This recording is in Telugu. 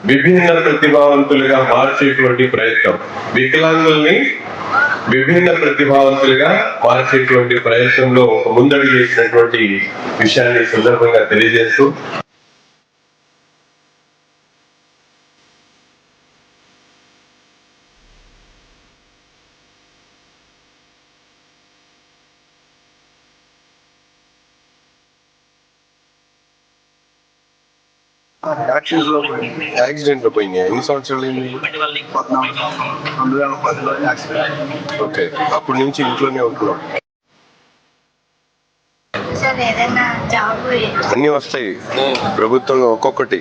విభిన్న ప్రతిభావంతులుగా మార్చేటువంటి ప్రయత్నం, వికలాంగుల్ని విభిన్న ప్రతిభావంతులుగా మార్చేటువంటి ప్రయత్నంలో ముందడుగు చేసినటువంటి విషయాన్ని సందర్భంగా తెలియజేస్తూ, యాక్సిడెంట్ లో పోయినాయి. ఎన్ని సంవత్సరాలు అయింది? ఓకే, అప్పటి నుంచి ఇంట్లోనే ఉంటున్నాం. అన్ని వస్తాయి ప్రభుత్వంలో ఒక్కొక్కటి.